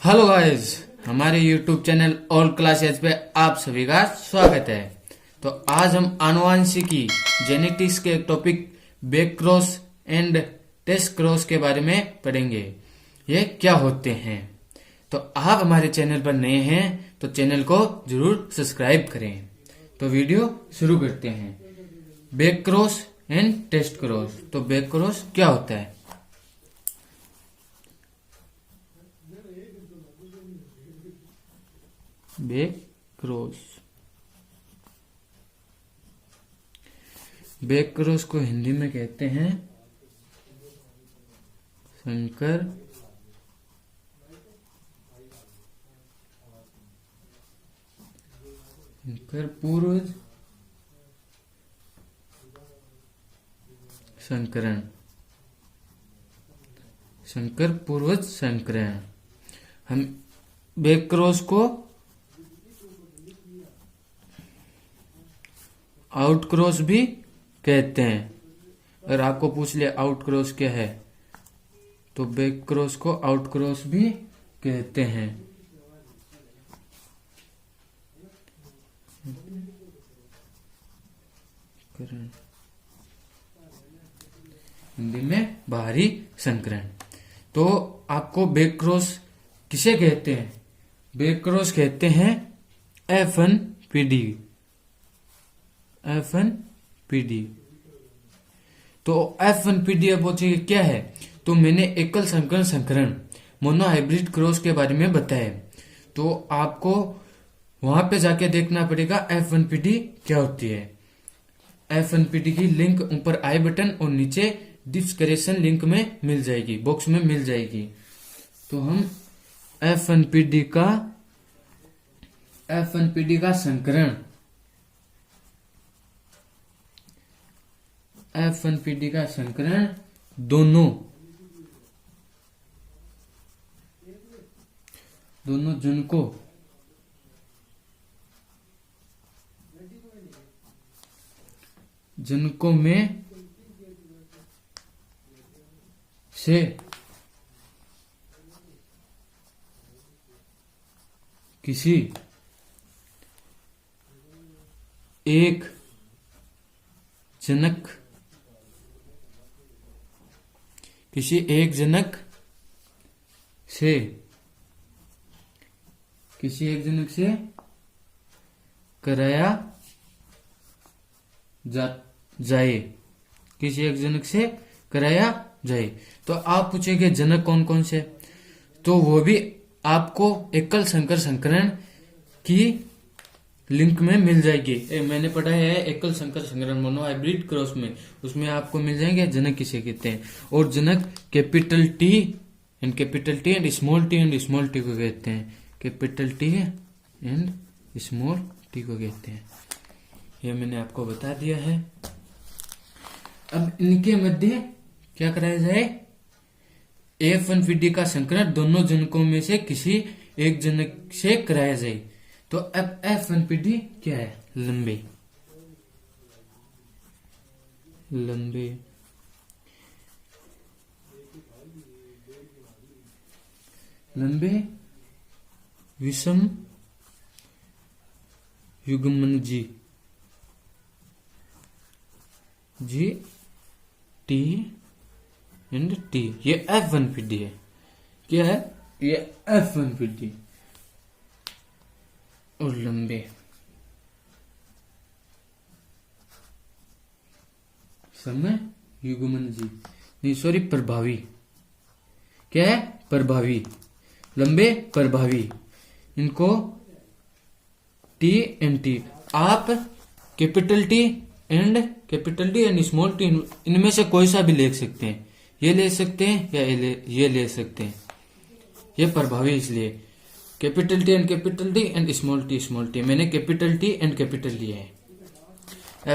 Hello guys, हमारे YouTube channel all classes पे आप सभी का स्वागत है। तो आज हम आनुवंशिकी जेनेटिक्स के topic back cross and test cross के बारे में पढ़ेंगे। ये क्या होते हैं। तो आप हमारे चैनल पर नए हैं तो चैनल को जरूर सब्सक्राइब करें। तो वीडियो शुरू करते हैं। Back cross and test cross. तो बैक क्रॉस क्या होता है। बैक क्रॉस, बैक क्रॉस को हिंदी में कहते हैं संकर पूर्वज संकरण। संकर पूर्वज संकरण। हम बैक क्रॉस को आउट क्रॉस भी कहते हैं। अगर आपको पूछ लिया आउट क्रॉस क्या है तो बैक क्रॉस को आउट क्रॉस भी कहते हैं। हिंदी में बाहरी संकरण। तो आपको बैक क्रॉस किसे कहते हैं। बैक क्रॉस कहते हैं F1PD। F1PD। तो F1PD अब पूछिए क्या है। तो मैंने एकल संकरण संकरण मोनोहाइब्रिड क्रॉस के बारे में बताया। तो आपको वहां पे जाके देखना पड़ेगा F1PD क्या होती है। F1PD की लिंक ऊपर आई बटन और नीचे डिस्क्रिप्शन लिंक में मिल जाएगी, बॉक्स में मिल जाएगी। तो हम F1PD का संकरण F1PD का संकरण दोनों जनकों में से किसी एक जनक से कराया जाए। किसी एक जनक से कराया जाए। तो आप पूछेंगे जनक कौन कौन से। तो वो भी आपको एकल संकर संकरण की लिंक में मिल जाएगी। मैंने पढ़ा है एकल संकर संकरण मोनोहाइब्रिड क्रॉस में, उसमें आपको मिल जाएंगे जनक किसे कहते हैं। और जनक capital T and small T को कहते हैं। Capital T and small T को कहते हैं। ये मैंने आपको बता दिया है। अब इनके मध्य क्या कराया जाए। F1PD का संकरण दोनों जनकों में से किसी एक जनक से कराया जाए। तो अब F1PD क्या है। लंबे विषम युग्मन जी टी एंड टी। ये F1PD है। क्या है ये F1PD। और लंबे समय युग्मन जी नहीं सॉरी प्रभावी। क्या है प्रभावी। लंबे प्रभावी। इनको टी एंड टी। आप capital T and small T इनमें से कोई सा भी ले सकते हैं। ये ले सकते हैं या ये ले सकते हैं। ये प्रभावी इसलिए capital T and small T. मैंने कैपिटल टी एंड कैपिटल लिया है।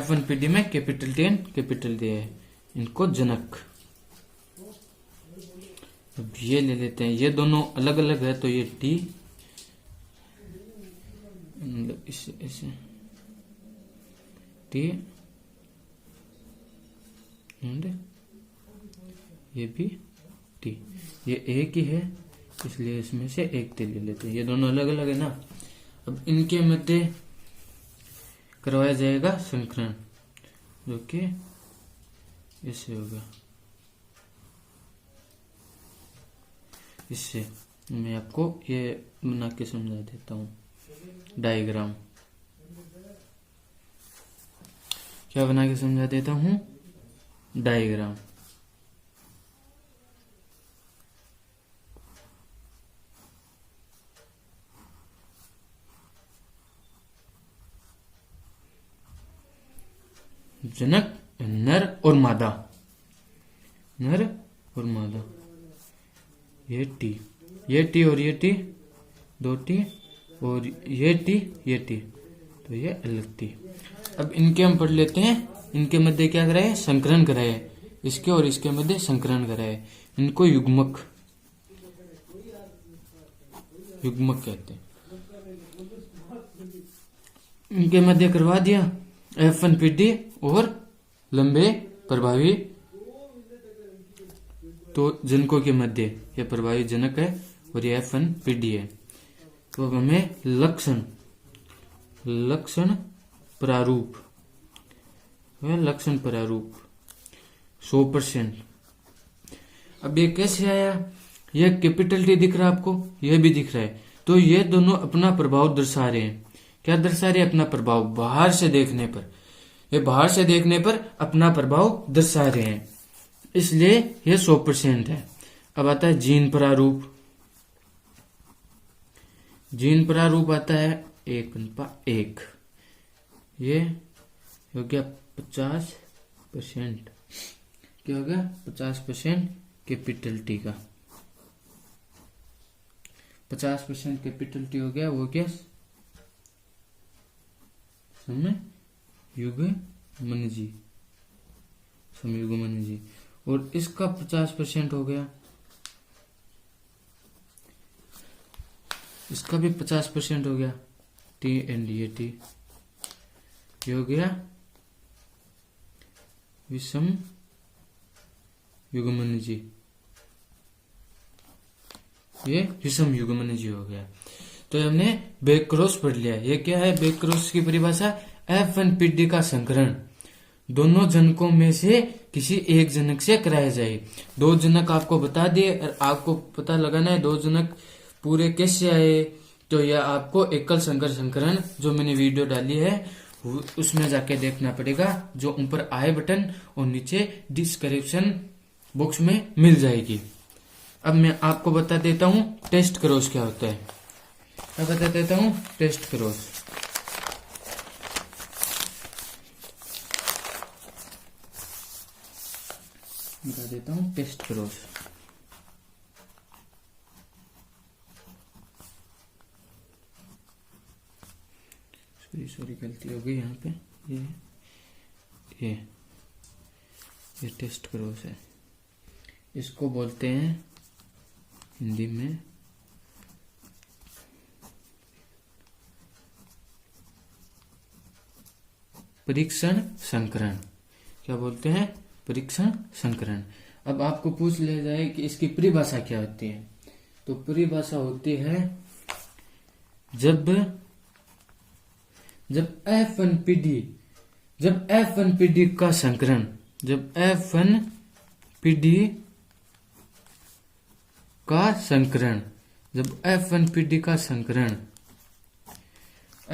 F1PD में कैपिटल टी एंड कैपिटल दिया है। इनको जनक। अब ये ले लेते हैं। ये दोनों अलग अलग है तो ये टी इसे टी एंड ये भी टी। ये एक ही है इसलिए इसमें से एक टी ले लेते हैं। ये दोनों अलग अलग है ना। अब इनके मध्य करवाया जाएगा संकरण, जो कि इससे होगा। इससे मैं आपको ये बना के समझा देता हूँ डायग्राम। क्या बना के समझा देता हूँ? डायग्राम। जनक नर और मादा, नर और मादा, ये टी और ये टी, दो टी, और ये टी, तो ये अलग टी। अब इनके हम पढ़ लेते हैं। इनके मध्य क्या कराए? संकरण कराए। इसके और इसके मध्य संकरण कराए। इनको युग्मक कहते हैं। इनके मध्य करवा दिया F1PD और लंबे प्रभावी तो जनकों के मध्य यह प्रभावी जनक है और ये F1PD है। तो अब हमें लक्षण प्रारूप 100%। अब ये कैसे आया? यह कैपिटल टी दिख रहा है आपको, यह भी दिख रहा है। तो ये दोनों अपना प्रभाव दर्शा रहे हैं। क्या दर्शा रहे हैं? अपना प्रभाव। बाहर से देखने पर, ये बाहर से देखने पर अपना प्रभाव दर्शा रहे हैं, इसलिए यह 100% है। अब आता है जीन प्रारूप। जीन प्रारूप आता है 1:1। ये हो गया 50%। क्या हो गया? 50% कैपिटल टी का 50% कैपिटल टी हो गया। वो क्या? समयुग्मन जी। और इसका 50% हो गया, इसका भी 50% हो गया। टी एंड ये टी, ये हो गया विषम युग्मन जी। ये विषम युग्मन जी हो गया। तो हमने बैक क्रॉस पढ़ लिया। ये क्या है? बैक क्रॉस की परिभाषा F1PD का संकरण दोनों जनकों में से किसी एक जनक से कराया जाए। दो जनक आपको बता दिए और आपको पता लगाना है दो जनक पूरे कैसे आए। तो यह आपको एकल संकर संकरण जो मैंने वीडियो डाली है उसमें जाके देखना पड़ेगा, जो ऊपर आई बटन और नीचे डिस्क्रिप्शन बॉक्स में मिल जाएगी। अब मैं आपको बता देता हूँ टेस्ट क्रॉस क्या होता है। मैं बता देता हूँ टेस्ट क्रॉस। बता देता हूँ टेस्ट क्रॉस। सॉरी गलती हो गई यहाँ पे। ये टेस्ट क्रॉस है। इसको बोलते हैं हिंदी में परीक्षण संकरण। क्या बोलते हैं? परीक्षण संकरण। अब आपको पूछ लिया जाए कि इसकी परिभाषा क्या होती है, तो परिभाषा होती है जब F1PD का संकरण, जब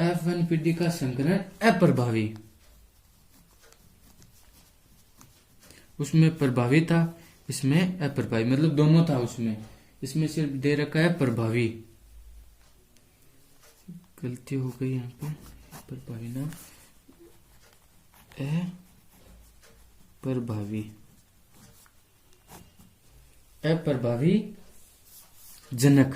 F1PD का संकरण अप्रभावी, उसमें प्रभावी था, इसमें अप्रभावी, मतलब दोनों था उसमें। इसमें सिर्फ दे रखा है प्रभावी। गलती हो गई यहाँ पे, प्रभावी ना अप्रभावी जनक,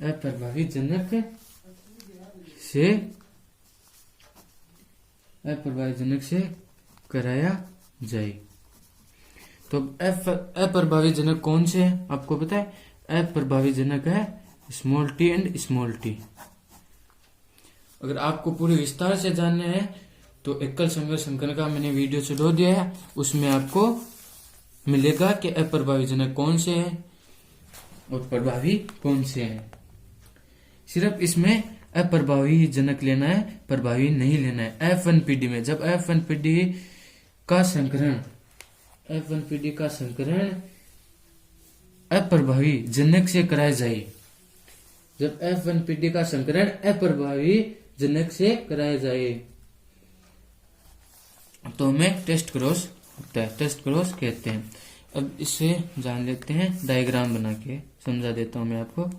अप्रभावी जनक से कराया जाए। तो अप्रभावी जनक कौन से है आपको पता है? अप्रभावी जनक है small T and small T. अगर आपको पूरे विस्तार से जानना है तो एकल संकर संकरण का मैंने वीडियो चढ़ा दिया है, उसमें आपको मिलेगा कि अप्रभावी जनक कौन से हैं और प्रभावी कौन से हैं। सिर्फ इसमें अप्रभावी जनक लेना है, प्रभावी नहीं लेना है। F1PD में जब F1PD का संकरण अप्रभावी जनक से कराया जाए, जब F1PD का संकरण अप्रभावी जनक से कराया जाए तो हमें टेस्ट क्रॉस होता है, टेस्ट क्रॉस कहते हैं। अब इसे जान लेते हैं, डायग्राम बना के समझा देता हूं मैं आपको।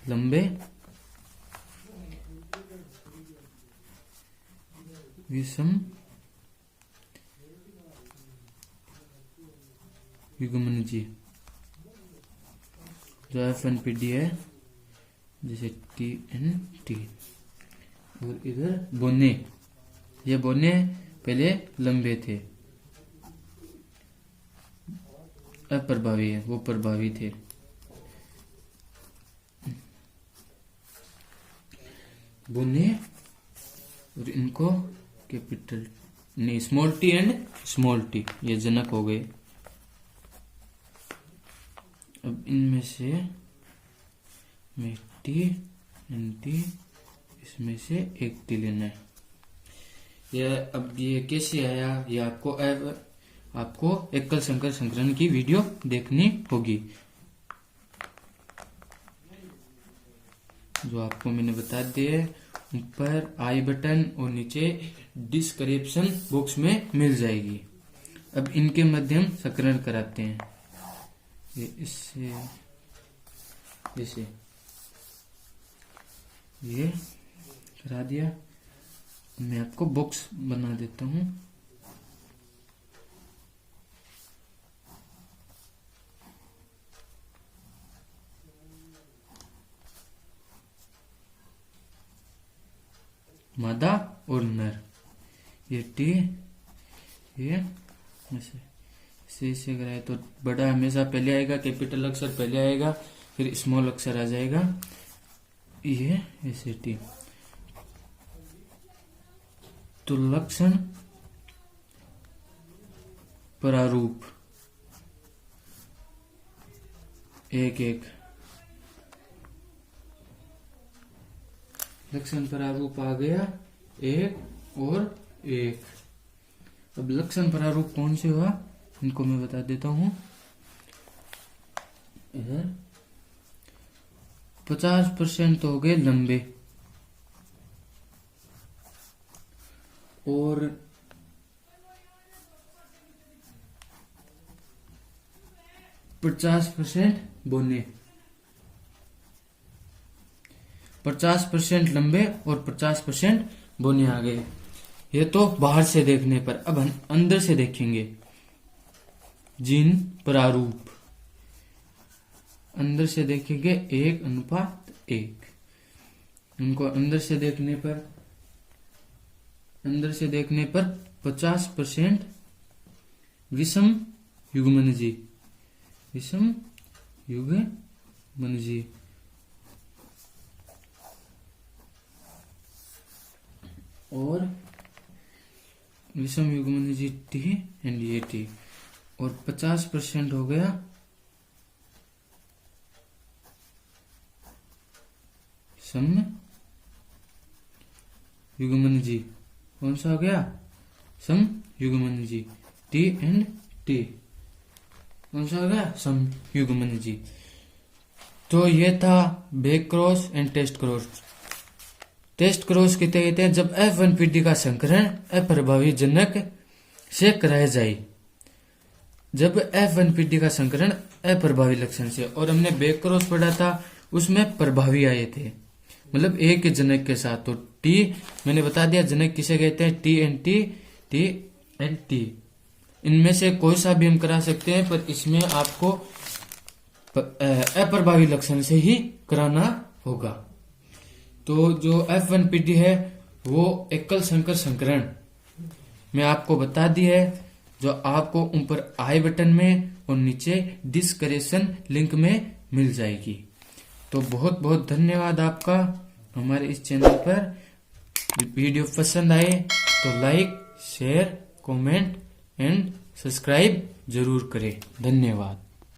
लंबे विषम युग्मनजी जो F1PD है, जैसे TNT, और इधर बोने, ये बोने पहले लंबे थे, अप्रभावी है, वो प्रभावी थे। बोने और इनको कैपिटल नहीं, small T and small T, ये जनक हो गए। अब इनमें से में टी एंड टी, इसमें से एक टी लेना है। यह अब ये कैसे आया, ये आपको एकल संकर संकरण की वीडियो देखनी होगी, जो आपको मैंने बता दिया, ऊपर आई बटन और नीचे डिस्क्रिप्शन बॉक्स में मिल जाएगी। अब इनके माध्यम संकरण कराते हैं, ये इससे जैसे ये करा दिया। मैं आपको बॉक्स बना देता हूं। मादा और नर, ये टी, ये ऐसे कराए तो बड़ा हमेशा पहले आएगा, कैपिटल अक्षर पहले आएगा, फिर स्मॉल अक्षर आ जाएगा, ये ऐसे टी। तो लक्षण प्रारूप एक एक, लक्षण प्रारूप आ गया एक और एक। अब लक्षण प्रारूप कौन से हुआ, इनको मैं बता देता हूं। इधर 50% तो हो गए लंबे और 50% बोने, 50% लंबे और 50% बोने आ गए। ये तो बाहर से देखने पर। अब हम अंदर से देखेंगे, जीन प्रारूप अंदर से देखेंगे 1:1। उनको अंदर से देखने पर 50% विषम युग्मनजी, विषम युग्मनजी, और विषम युग्मनजी टी एंड ये टी, और 50% हो गया सम युग्मनजी। कौन सा हो गया, सम युग्मनजी, टी एंड टी। कौन सा हो गया, सम युग्मनजी। तो ये था back cross and test cross. Test cross कहते हैं जब F1PD का संकरण अप्रभावी जनक से कराया जाए, जब F1PD का संकरण अप्रभावी लक्षण से। और हमने बैक क्रॉस पढ़ा था, उसमें प्रभावी आए थे, मतलब एक जनक के साथ। तो टी मैंने बता दिया जनक किसे कहते हैं, T and T, T and T. इनमें से कोई सा भी हम करा सकते हैं, पर इसमें आपको अप्रभावी लक्षण से ही कराना होगा। तो जो F1PD है वो एकल संकर संकरण मैं आपको बता दी है, जो आपको ऊपर आई बटन में और नीचे डिस्क्रिप्शन लिंक में मिल जाएगी। तो बहुत बहुत धन्यवाद आपका। हमारे इस चैनल पर वीडियो पसंद आए तो like, share, comment and subscribe जरूर करें। धन्यवाद।